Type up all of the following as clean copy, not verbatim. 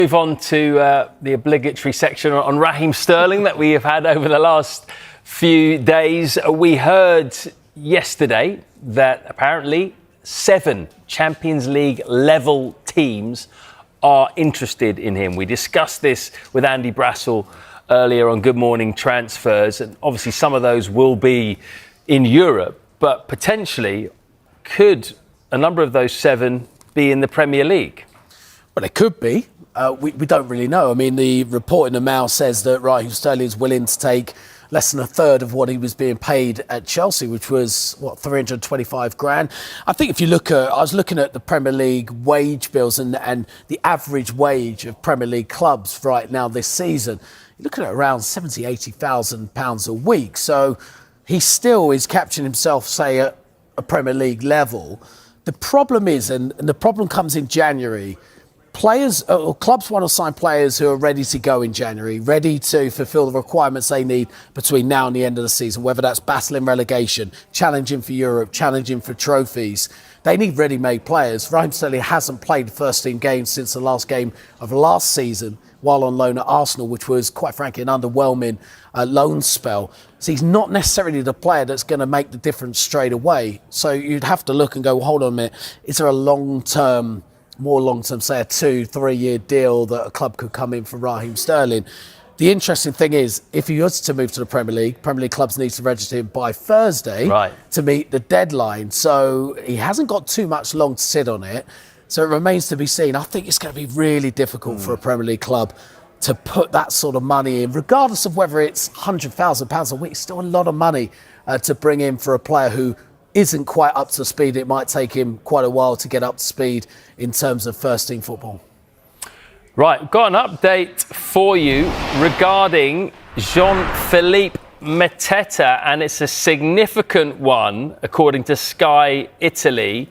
Move on to the obligatory section on Raheem Sterling that we have had over the last few days. We heard yesterday that apparently 7 Champions League level teams are interested in him. We discussed this with Andy Brassel earlier on Good Morning Transfers, and obviously some of those will be in Europe, but potentially could a number of those 7 be in the Premier League? Well, it could be. We don't really know. I mean, the report in the Mail says that Raheem Sterling is willing to take less than a third of what he was being paid at Chelsea, which was, 325 grand. I think if you look at, I was looking at the Premier League wage bills and the average wage of Premier League clubs right now this season, you're looking at around 70, 80,000 pounds a week. So he still is capturing himself, say, at a Premier League level. The problem is, and the problem comes in January, players or clubs want to sign players who are ready to go in January, ready to fulfil the requirements they need between now and the end of the season, whether that's battling relegation, challenging for Europe, challenging for trophies. They need ready-made players. Raheem Sterling hasn't played the first team game since the last game of last season while on loan at Arsenal, which was, quite frankly, an underwhelming loan spell. So he's not necessarily the player that's going to make the difference straight away. So you'd have to look and go, well, hold on a minute, is there a more long-term, say a 2-3 year deal that a club could come in for Raheem Sterling? The interesting thing is, if he was to move to the Premier League clubs need to register him by Thursday to meet the deadline. So he hasn't got too much long to sit on it. So it remains to be seen. I think it's going to be really difficult for a Premier League club to put that sort of money in, regardless of whether it's £100,000 a week. It's still a lot of money to bring in for a player who isn't quite up to speed. It might take him quite a while to get up to speed in terms of first team football. Right, we've got an update for you regarding Jean-Philippe Mateta, and it's a significant one, according to Sky Italy.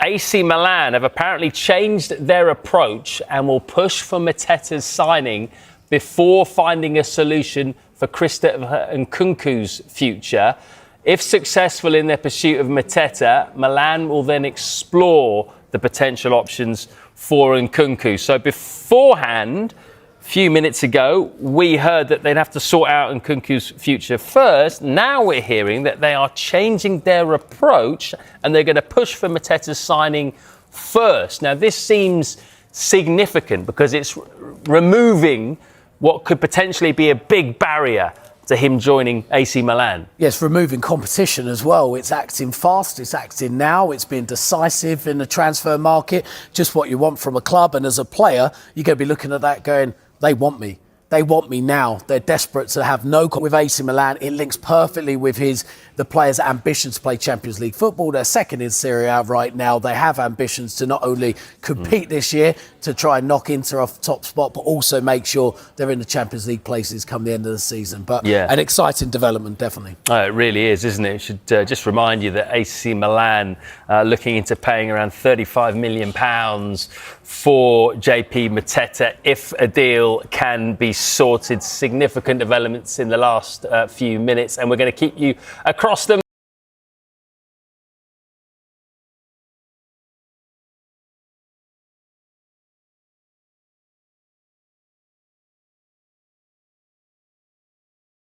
AC Milan have apparently changed their approach and will push for Mateta's signing before finding a solution for Christopher Nkunku's future. If successful in their pursuit of Mateta, Milan will then explore the potential options for Nkunku. So beforehand, a few minutes ago, we heard that they'd have to sort out Nkunku's future first. Now we're hearing that they are changing their approach and they're going to push for Mateta's signing first. Now, this seems significant because it's removing what could potentially be a big barrier to him joining AC Milan. Yes, removing competition as well. It's acting fast, it's acting now, it's being decisive in the transfer market, just what you want from a club. And as a player, you're going to be looking at that going, they want me. They want me now. They're desperate to have no with AC Milan. It links perfectly with the players' ambition to play Champions League football. They're second in Serie A right now. They have ambitions to not only compete this year, to try and knock Inter off the top spot, but also make sure they're in the Champions League places come the end of the season. But an exciting development, definitely. Oh, it really is, isn't it? It should just remind you that AC Milan looking into paying around £35 million for JP Mateta if a deal can be sorted. Significant developments in the last few minutes, and we're going to keep you across them.